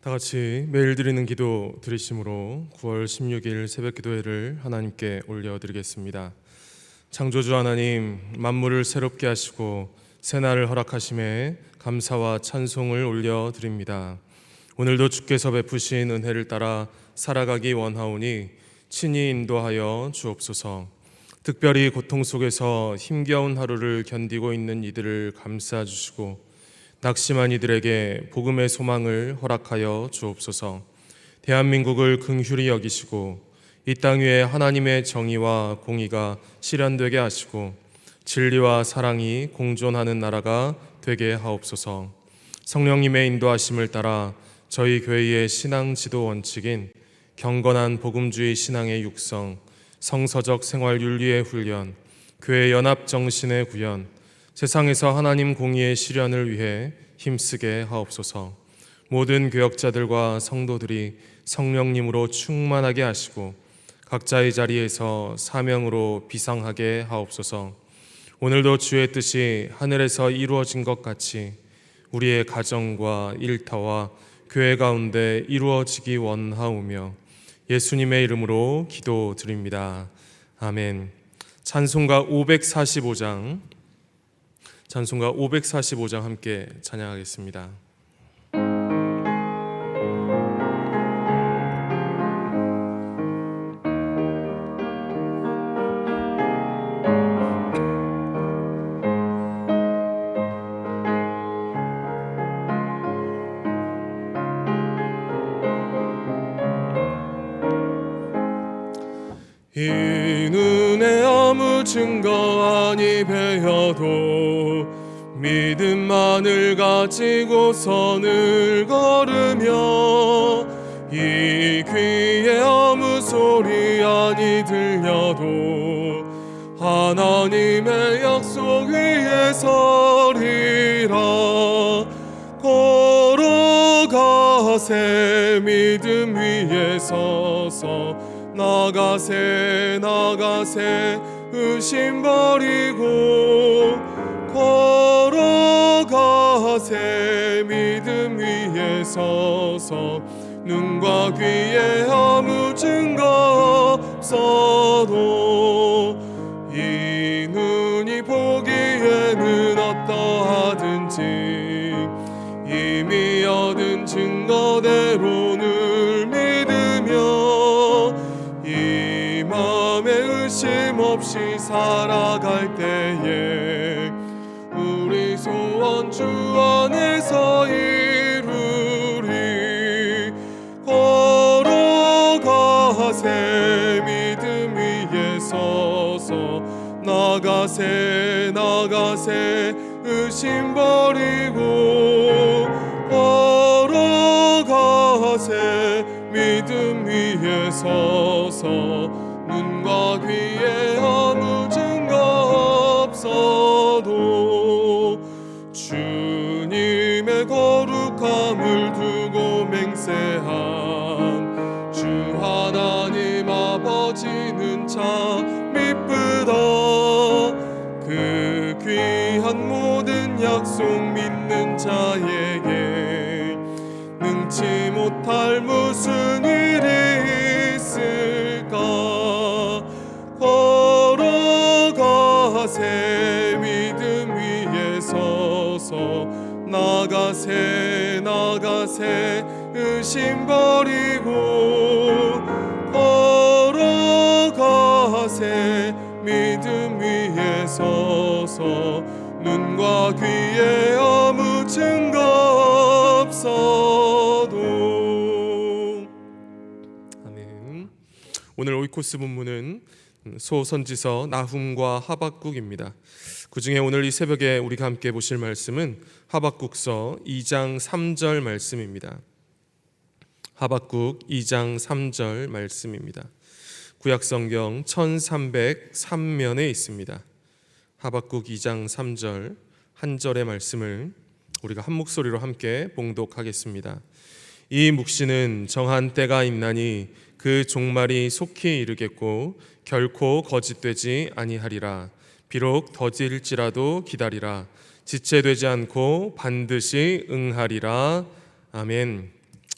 다 같이 매일 드리는 기도 드리심으로 9월 16일 새벽 기도회를 하나님께 올려드리겠습니다. 창조주 하나님, 만물을 새롭게 하시고 새날을 허락하심에 감사와 찬송을 올려드립니다. 오늘도 주께서 베푸신 은혜를 따라 살아가기 원하오니 친히 인도하여 주옵소서. 특별히 고통 속에서 힘겨운 하루를 견디고 있는 이들을 감싸 주시고 낙심한 이들에게 복음의 소망을 허락하여 주옵소서. 대한민국을 긍휼히 여기시고 이 땅 위에 하나님의 정의와 공의가 실현되게 하시고 진리와 사랑이 공존하는 나라가 되게 하옵소서. 성령님의 인도하심을 따라 저희 교회의 신앙 지도 원칙인 경건한 복음주의 신앙의 육성, 성서적 생활 윤리의 훈련, 교회 연합 정신의 구현, 세상에서 하나님 공의의 실현을 위해 힘쓰게 하옵소서. 모든 교역자들과 성도들이 성령님으로 충만하게 하시고 각자의 자리에서 사명으로 비상하게 하옵소서. 오늘도 주의 뜻이 하늘에서 이루어진 것 같이 우리의 가정과 일터와 교회 가운데 이루어지기 원하오며 예수님의 이름으로 기도드립니다. 아멘. 찬송가 545장 함께 찬양하겠습니다. 이 눈에 아무 증거 아니 배어도 믿음만을 가지고 선을 걸으며 이 귀에 아무 소리 아니 들려도 하나님의 약속 위에 서리라. 걸어가세 믿음 위에 서서 나가세 의심 버리고 걸어가세 믿음 위에 서서 눈과 귀에 아무 증거 없어도 이 눈이 보기에는 어떠하든지 이미 얻은 증거대로를 믿으며 이 맘에 의심 없이 살아갈 때에 우리 소원 주 안에서 이루리. 걸어가세 믿음 위에 서서 나가세 의심 버리고 걸어가세 믿음 위에 서서 눈과 귀에 아무 증거 없어도 주님의 거룩함을 두고 맹세한 주 하나님 아버지는 참 미쁘다. 그 귀한 모든 약속 믿는 자에게 능치 못할 무슨 일이 있을까. 걸어가세 믿음 위에 서서 나가세 의심 버리고 걸어가세 믿음 위에 서서 눈과 귀에 아무 증거 없어도. 아멘. 오늘 오이코스 본문은 소선지서 나훔과 하박국입니다. 그 중에 오늘 이 새벽에 우리가 함께 보실 말씀은 하박국서 2장 3절 말씀입니다. 하박국 2장 3절 말씀입니다. 구약성경 1303면에 있습니다. 하박국 2장 3절 한 절의 말씀을 우리가 한 목소리로 함께 봉독하겠습니다. 이 묵시는 정한 때가 있나니 그 종말이 속히 이르겠고 결코 거짓되지 아니하리라. 비록 더딜지라도 기다리라. 지체되지 않고 반드시 응하리라. 아멘.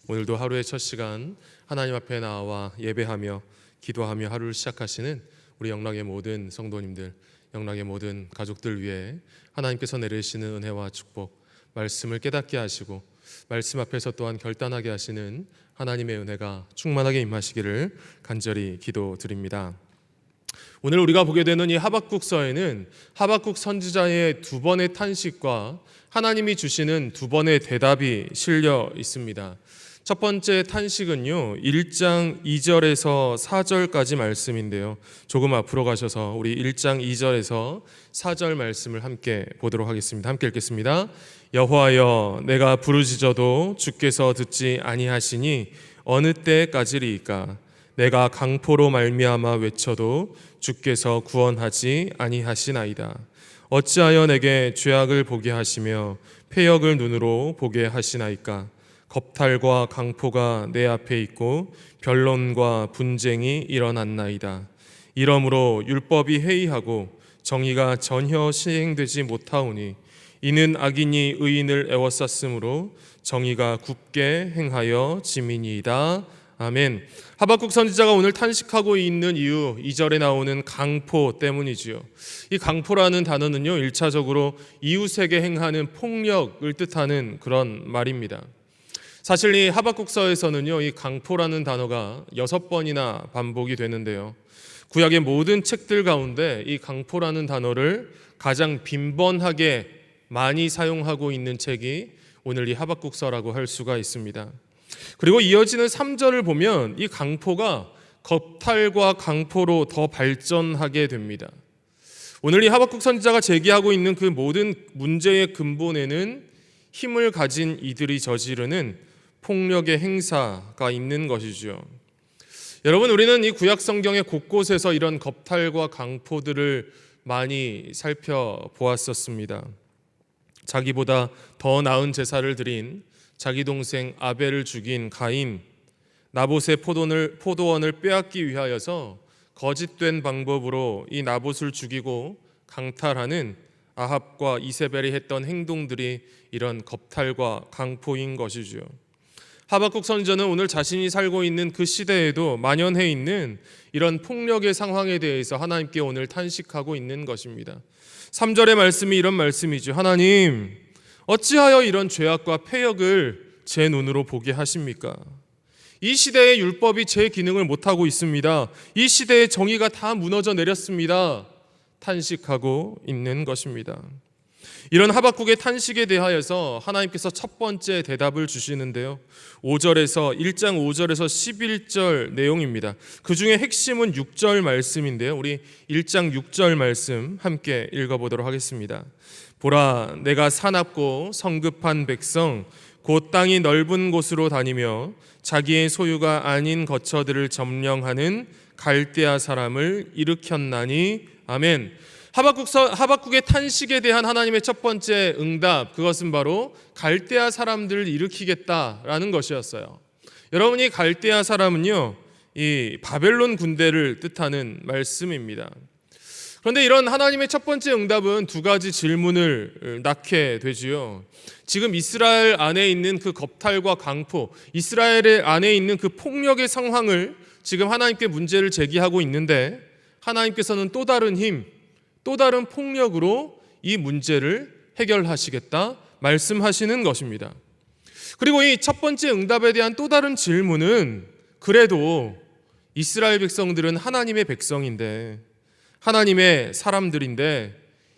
오늘도 하루의 첫 시간 하나님 앞에 나와 예배하며 기도하며 하루를 시작하시는 우리 영락의 모든 성도님들, 영락의 모든 가족들 위해 하나님께서 내리시는 은혜와 축복, 말씀을 깨닫게 하시고 말씀 앞에서 또한 결단하게 하시는 하나님의 은혜가 충만하게 임하시기를 간절히 기도드립니다. 오늘 우리가 보게 되는 이 하박국서에는 하박국 선지자의 두 번의 탄식과 하나님이 주시는 두 번의 대답이 실려 있습니다. 첫 번째 탄식은요, 1장 2절에서 4절까지 말씀인데요. 조금 앞으로 가셔서 우리 1장 2절에서 4절 말씀을 함께 보도록 하겠습니다. 함께 읽겠습니다. 여호와여, 내가 부르짖어도 주께서 듣지 아니하시니 어느 때까지리이까? 내가 강포로 말미암아 외쳐도 주께서 구원하지 아니하시나이다. 어찌하여 내게 죄악을 보게 하시며 패역을 눈으로 보게 하시나이까? 겁탈과 강포가 내 앞에 있고 변론과 분쟁이 일어났나이다. 이러므로 율법이 해이하고 정의가 전혀 시행되지 못하오니 이는 악인이 의인을 애워쌌으므로 정의가 굽게 행하여 지민이이다. 아멘. 하박국 선지자가 오늘 탄식하고 있는 이유, 2절에 나오는 강포 때문이지요. 이 강포라는 단어는요, 1차적으로 이웃에게 행하는 폭력을 뜻하는 그런 말입니다. 사실 이 하박국서에서는요, 이 강포라는 단어가 6번이나 반복이 되는데요. 구약의 모든 책들 가운데 이 강포라는 단어를 가장 빈번하게 많이 사용하고 있는 책이 오늘 이 하박국서라고 할 수가 있습니다. 그리고 이어지는 3절을 보면 이 강포가 겁탈과 강포로 더 발전하게 됩니다. 오늘 이 하박국 선지자가 제기하고 있는 그 모든 문제의 근본에는 힘을 가진 이들이 저지르는 폭력의 행사가 있는 것이죠. 여러분, 우리는 이 구약 성경의 곳곳에서 이런 겁탈과 강포들을 많이 살펴보았었습니다. 자기보다 더 나은 제사를 드린 자기 동생 아벨을 죽인 가인, 나봇의 포도원을 빼앗기 위하여서 거짓된 방법으로 이 나봇을 죽이고 강탈하는 아합과 이세벨이 했던 행동들이 이런 겁탈과 강포인 것이죠. 하박국 선지자는 오늘 자신이 살고 있는 그 시대에도 만연해 있는 이런 폭력의 상황에 대해서 하나님께 오늘 탄식하고 있는 것입니다. 3절의 말씀이 이런 말씀이죠. 하나님, 어찌하여 이런 죄악과 패역을 제 눈으로 보게 하십니까? 이 시대의 율법이 제 기능을 못하고 있습니다. 이 시대의 정의가 다 무너져 내렸습니다. 탄식하고 있는 것입니다. 이런 하박국의 탄식에 대하여서 하나님께서 첫 번째 대답을 주시는데요. 1장 5절에서 11절 내용입니다. 그 중에 핵심은 6절 말씀인데요. 우리 1장 6절 말씀 함께 읽어보도록 하겠습니다. 보라, 내가 사납고 성급한 백성, 곧 땅이 넓은 곳으로 다니며 자기의 소유가 아닌 거처들을 점령하는 갈대아 사람을 일으켰나니. 아멘. 하박국의 탄식에 대한 하나님의 첫 번째 응답, 그것은 바로 갈대아 사람들을 일으키겠다라는 것이었어요. 여러분이 갈대아 사람은요, 이 바벨론 군대를 뜻하는 말씀입니다. 그런데 이런 하나님의 첫 번째 응답은 두 가지 질문을 낳게 되지요. 지금 이스라엘 안에 있는 그 겁탈과 강포, 이스라엘 안에 있는 그 폭력의 상황을 지금 하나님께 문제를 제기하고 있는데, 하나님께서는 또 다른 힘, 또 다른 폭력으로 이 문제를 해결하시겠다 말씀하시는 것입니다. 그리고 이 첫 번째 응답에 대한 또 다른 질문은, 그래도 이스라엘 백성들은 하나님의 백성인데, 하나님의 사람들인데,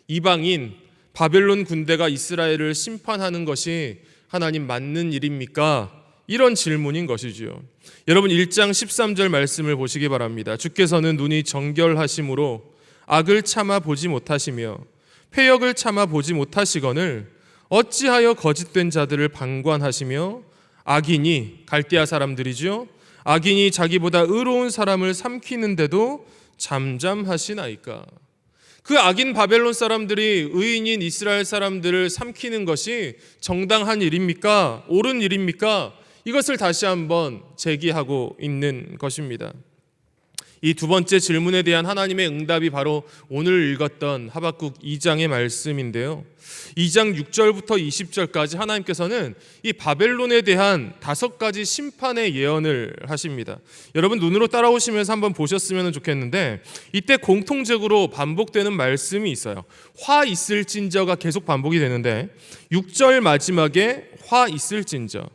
이방인 바벨론 군대가 이스라엘을 심판하는 것이 하나님 맞는 일입니까? 이런 질문인 것이지요. 여러분, 1장 13절 말씀을 보시기 바랍니다. 주께서는 눈이 정결하심으로 악을 참아 보지 못하시며 패역을 참아 보지 못하시거늘 어찌하여 거짓된 자들을 방관하시며 악인이, 갈대아 사람들이죠, 악인이 자기보다 의로운 사람을 삼키는데도 잠잠하시나이까? 그 악인 바벨론 사람들이 의인인 이스라엘 사람들을 삼키는 것이 정당한 일입니까? 옳은 일입니까? 이것을 다시 한번 제기하고 있는 것입니다. 이 두 번째 질문에 대한 하나님의 응답이 바로 오늘 읽었던 하박국 2장의 말씀인데요. 2장 6절부터 20절까지 하나님께서는 이 바벨론에 대한 5가지 심판의 예언을 하십니다. 여러분 눈으로 따라오시면서 한번 보셨으면 좋겠는데, 이때 공통적으로 반복되는 말씀이 있어요. 화 있을진저가 계속 반복이 되는데, 6절 마지막에 화 있을진저,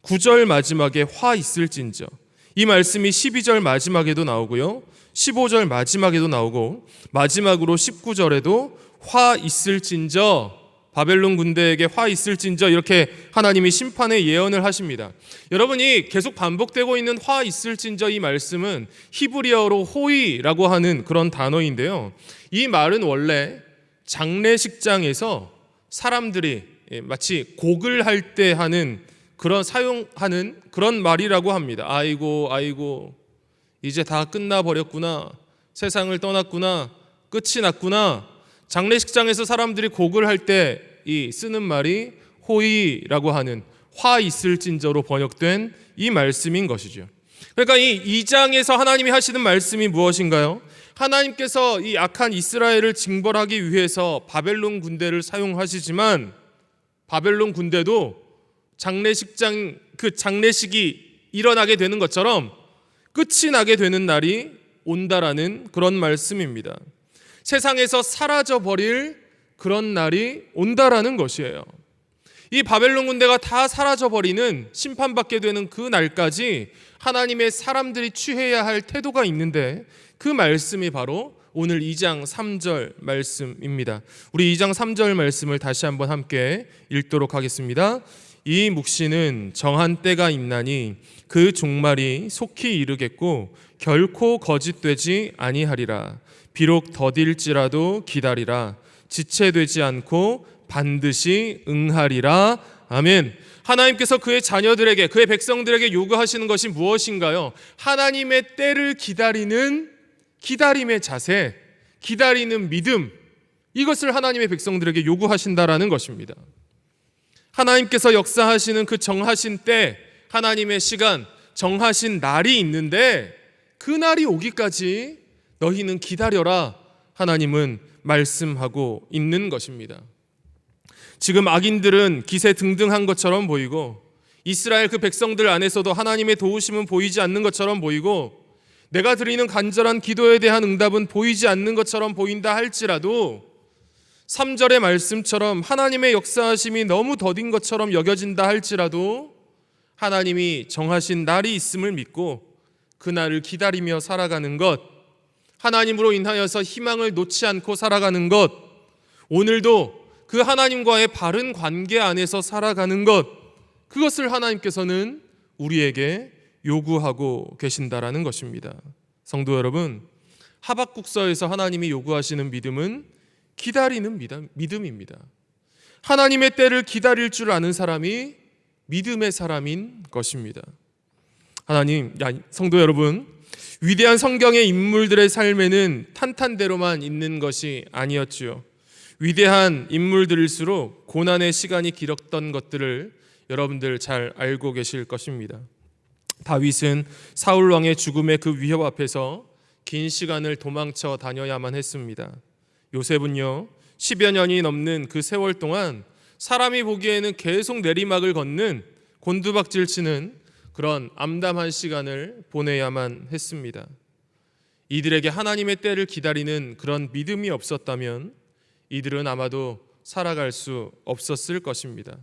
9절 마지막에 화 있을진저, 이 말씀이 12절 마지막에도 나오고요, 15절 마지막에도 나오고, 마지막으로 19절에도 화 있을진저, 바벨론 군대에게 화 있을진저, 이렇게 하나님이 심판의 예언을 하십니다. 여러분이 계속 반복되고 있는 화 있을진저, 이 말씀은 히브리어로 호이라고 하는 그런 단어인데요, 이 말은 원래 장례식장에서 사람들이 마치 곡을 할 때 하는 그런 사용하는 그런 말이라고 합니다. 아이고 아이고 이제 다 끝나버렸구나, 세상을 떠났구나, 끝이 났구나. 장례식장에서 사람들이 곡을 할 때 이 쓰는 말이 호의라고 하는 화 있을진저로 번역된 이 말씀인 것이죠. 그러니까 이 2장에서 하나님이 하시는 말씀이 무엇인가요? 하나님께서 이 악한 이스라엘을 징벌하기 위해서 바벨론 군대를 사용하시지만, 바벨론 군대도 장례식장, 그 장례식이 일어나게 되는 것처럼 끝이 나게 되는 날이 온다라는 그런 말씀입니다. 세상에서 사라져버릴 그런 날이 온다라는 것이에요. 이 바벨론 군대가 다 사라져버리는, 심판받게 되는 그 날까지 하나님의 사람들이 취해야 할 태도가 있는데, 그 말씀이 바로 오늘 2장 3절 말씀입니다. 우리 2장 3절 말씀을 다시 한번 함께 읽도록 하겠습니다. 이 묵시는 정한 때가 있나니 그 종말이 속히 이르겠고 결코 거짓되지 아니하리라. 비록 더딜지라도 기다리라. 지체되지 않고 반드시 응하리라. 아멘. 하나님께서 그의 자녀들에게, 그의 백성들에게 요구하시는 것이 무엇인가요? 하나님의 때를 기다리는 기다림의 자세, 기다리는 믿음, 이것을 하나님의 백성들에게 요구하신다라는 것입니다. 하나님께서 역사하시는 그 정하신 때, 하나님의 시간, 정하신 날이 있는데, 그 날이 오기까지 너희는 기다려라, 하나님은 말씀하고 있는 것입니다. 지금 악인들은 기세 등등한 것처럼 보이고, 이스라엘 그 백성들 안에서도 하나님의 도우심은 보이지 않는 것처럼 보이고, 내가 드리는 간절한 기도에 대한 응답은 보이지 않는 것처럼 보인다 할지라도, 3절의 말씀처럼 하나님의 역사하심이 너무 더딘 것처럼 여겨진다 할지라도, 하나님이 정하신 날이 있음을 믿고 그 날을 기다리며 살아가는 것, 하나님으로 인하여서 희망을 놓지 않고 살아가는 것, 오늘도 그 하나님과의 바른 관계 안에서 살아가는 것, 그것을 하나님께서는 우리에게 요구하고 계신다라는 것입니다. 성도 여러분, 하박국서에서 하나님이 요구하시는 믿음은 기다리는 믿음입니다. 하나님의 때를 기다릴 줄 아는 사람이 믿음의 사람인 것입니다. 성도 여러분, 위대한 성경의 인물들의 삶에는 탄탄대로만 있는 것이 아니었지요. 위대한 인물들일수록 고난의 시간이 길었던 것들을 여러분들 잘 알고 계실 것입니다. 다윗은 사울 왕의 죽음의 그 위협 앞에서 긴 시간을 도망쳐 다녀야만 했습니다. 요셉은요, 10여 년이 넘는 그 세월 동안 사람이 보기에는 계속 내리막을 걷는, 곤두박질 치는 그런 암담한 시간을 보내야만 했습니다. 이들에게 하나님의 때를 기다리는 그런 믿음이 없었다면 이들은 아마도 살아갈 수 없었을 것입니다.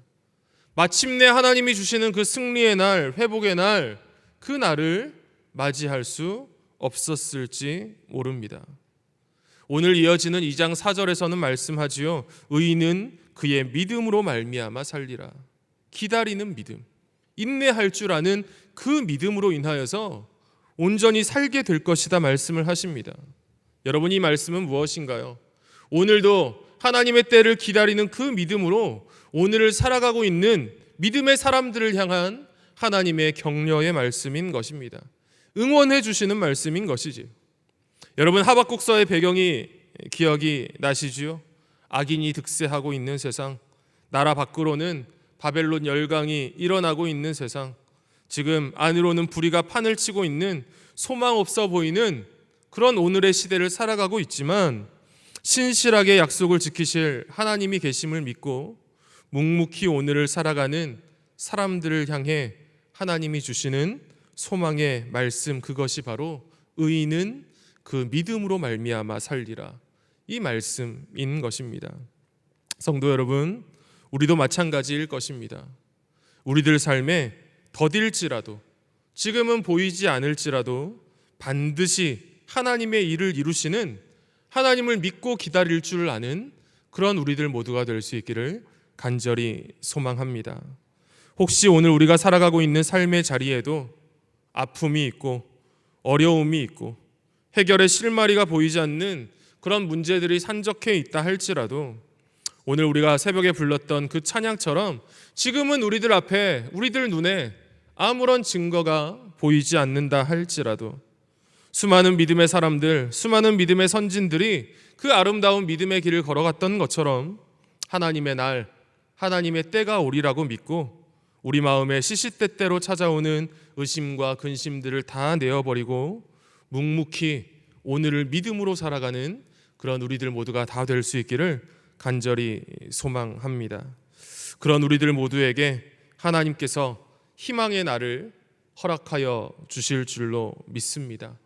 마침내 하나님이 주시는 그 승리의 날, 회복의 날, 그 날을 맞이할 수 없었을지 모릅니다. 오늘 이어지는 2장 4절에서는 말씀하지요. 의인은 그의 믿음으로 말미암아 살리라. 기다리는 믿음, 인내할 줄 아는 그 믿음으로 인하여서 온전히 살게 될 것이다 말씀을 하십니다. 여러분, 이 말씀은 무엇인가요? 오늘도 하나님의 때를 기다리는 그 믿음으로 오늘을 살아가고 있는 믿음의 사람들을 향한 하나님의 격려의 말씀인 것입니다. 응원해 주시는 말씀인 것이지요. 여러분, 하박국서의 배경이 기억이 나시지요? 악인이 득세하고 있는 세상, 나라 밖으로는 바벨론 열강이 일어나고 있는 세상, 지금 안으로는 불의가 판을 치고 있는 소망 없어 보이는 그런 오늘의 시대를 살아가고 있지만 신실하게 약속을 지키실 하나님이 계심을 믿고 묵묵히 오늘을 살아가는 사람들을 향해 하나님이 주시는 소망의 말씀, 그것이 바로 의인은 그 믿음으로 말미암아 살리라, 이 말씀인 것입니다. 성도 여러분, 우리도 마찬가지일 것입니다. 우리들 삶에 더딜지라도, 지금은 보이지 않을지라도 반드시 하나님의 일을 이루시는, 하나님을 믿고 기다릴 줄 아는 그런 우리들 모두가 될 수 있기를 간절히 소망합니다. 혹시 오늘 우리가 살아가고 있는 삶의 자리에도 아픔이 있고 어려움이 있고 해결의 실마리가 보이지 않는 그런 문제들이 산적해 있다 할지라도, 오늘 우리가 새벽에 불렀던 그 찬양처럼 지금은 우리들 앞에, 우리들 눈에 아무런 증거가 보이지 않는다 할지라도, 수많은 믿음의 사람들, 수많은 믿음의 선진들이 그 아름다운 믿음의 길을 걸어갔던 것처럼 하나님의 날, 하나님의 때가 오리라고 믿고 우리 마음에 시시때때로 찾아오는 의심과 근심들을 다 내어버리고 묵묵히 오늘을 믿음으로 살아가는 그런 우리들 모두가 다 될 수 있기를 간절히 소망합니다. 그런 우리들 모두에게 하나님께서 희망의 날을 허락하여 주실 줄로 믿습니다.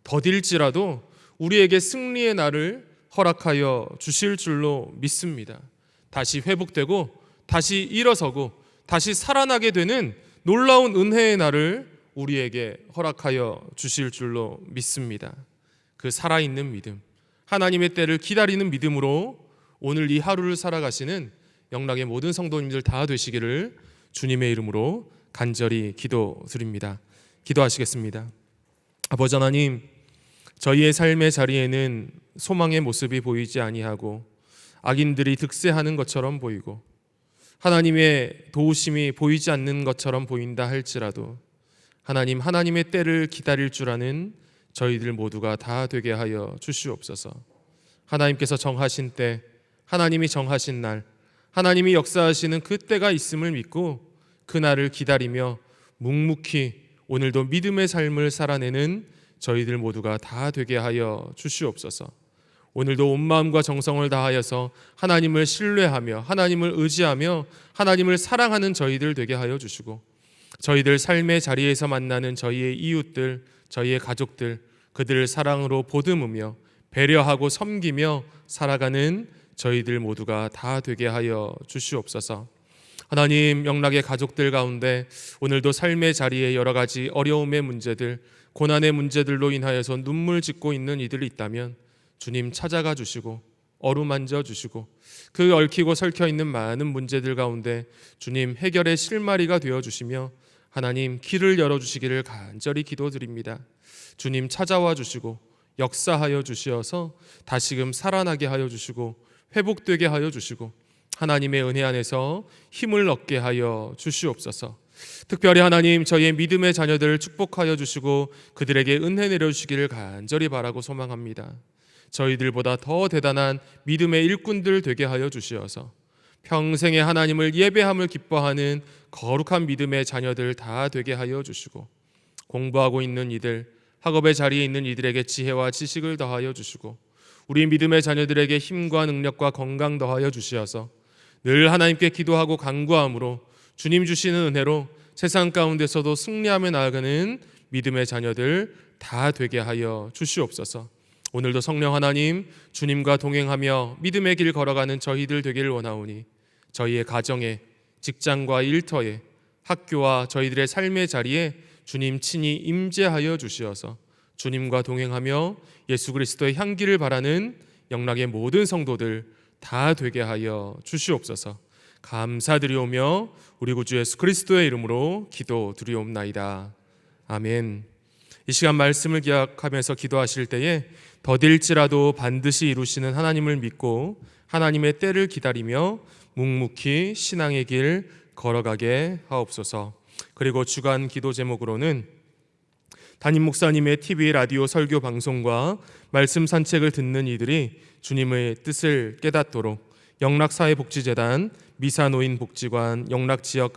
더딜지라도 우리에게 승리의 날을 허락하여 주실 줄로 믿습니다. 다시 회복되고 다시 일어서고 다시 살아나게 되는 놀라운 은혜의 날을 우리에게 허락하여 주실 줄로 믿습니다. 그 살아있는 믿음, 하나님의 때를 기다리는 믿음으로 오늘 이 하루를 살아가시는 영락의 모든 성도님들 다 되시기를 주님의 이름으로 간절히 기도드립니다. 기도하시겠습니다. 아버지 하나님, 저희의 삶의 자리에는 소망의 모습이 보이지 아니하고 악인들이 득세하는 것처럼 보이고 하나님의 도우심이 보이지 않는 것처럼 보인다 할지라도 하나님, 하나님의 때를 기다릴 줄 아는 저희들 모두가 다 되게 하여 주시옵소서. 하나님께서 정하신 때, 하나님이 정하신 날, 하나님이 역사하시는 그 때가 있음을 믿고 그 날을 기다리며 묵묵히 오늘도 믿음의 삶을 살아내는 저희들 모두가 다 되게 하여 주시옵소서. 오늘도 온 마음과 정성을 다하여서 하나님을 신뢰하며 하나님을 의지하며 하나님을 사랑하는 저희들 되게 하여 주시고, 저희들 삶의 자리에서 만나는 저희의 이웃들, 저희의 가족들, 그들을 사랑으로 보듬으며 배려하고 섬기며 살아가는 저희들 모두가 다 되게 하여 주시옵소서. 하나님, 영락의 가족들 가운데 오늘도 삶의 자리에 여러 가지 어려움의 문제들, 고난의 문제들로 인하여서 눈물 짓고 있는 이들이 있다면 주님 찾아가 주시고 어루만져 주시고 그 얽히고 설켜 있는 많은 문제들 가운데 주님 해결의 실마리가 되어 주시며 하나님 길을 열어 주시기를 간절히 기도드립니다. 주님 찾아와 주시고 역사하여 주시어서 다시금 살아나게 하여 주시고 회복되게 하여 주시고 하나님의 은혜 안에서 힘을 얻게 하여 주시옵소서. 특별히 하나님, 저희의 믿음의 자녀들을 축복하여 주시고 그들에게 은혜 내려주시기를 간절히 바라고 소망합니다. 저희들보다 더 대단한 믿음의 일꾼들 되게 하여 주시어서 평생에 하나님을 예배함을 기뻐하는 거룩한 믿음의 자녀들 다 되게 하여 주시고, 공부하고 있는 이들, 학업의 자리에 있는 이들에게 지혜와 지식을 더하여 주시고 우리 믿음의 자녀들에게 힘과 능력과 건강 더하여 주시어서 늘 하나님께 기도하고 간구함으로 주님 주시는 은혜로 세상 가운데서도 승리하며 나아가는 믿음의 자녀들 다 되게 하여 주시옵소서. 오늘도 성령 하나님, 주님과 동행하며 믿음의 길 걸어가는 저희들 되기를 원하오니 저희의 가정에, 직장과 일터에, 학교와 저희들의 삶의 자리에 주님 친히 임재하여 주시어서 주님과 동행하며 예수 그리스도의 향기를 바라는 영락의 모든 성도들 다 되게 하여 주시옵소서. 감사드리오며 우리 구주 예수 그리스도의 이름으로 기도드리옵나이다. 아멘. 이 시간 말씀을 기억하면서 기도하실 때에 더딜지라도 반드시 이루시는 하나님을 믿고 하나님의 때를 기다리며 묵묵히 신앙의 길 걸어가게 하옵소서. 그리고 주간 기도 제목으로는 담임 목사님의 TV 라디오 설교 방송과 말씀 산책을 듣는 이들이 주님의 뜻을 깨닫도록 영락사회복지재단, 미사노인복지관, 영락지역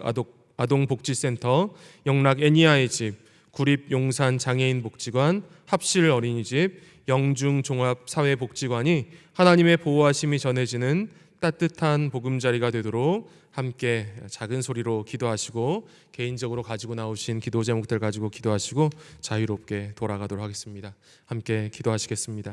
아동복지센터, 영락 애니아의 집, 구립 용산 장애인 복지관, 합실 어린이집, 영중 종합 사회복지관이 하나님의 보호하심이 전해지는 따뜻한 보금자리가 되도록 함께 작은 소리로 기도하시고 개인적으로 가지고 나오신 기도 제목들 가지고 기도하시고 자유롭게 돌아가도록 하겠습니다. 함께 기도하시겠습니다.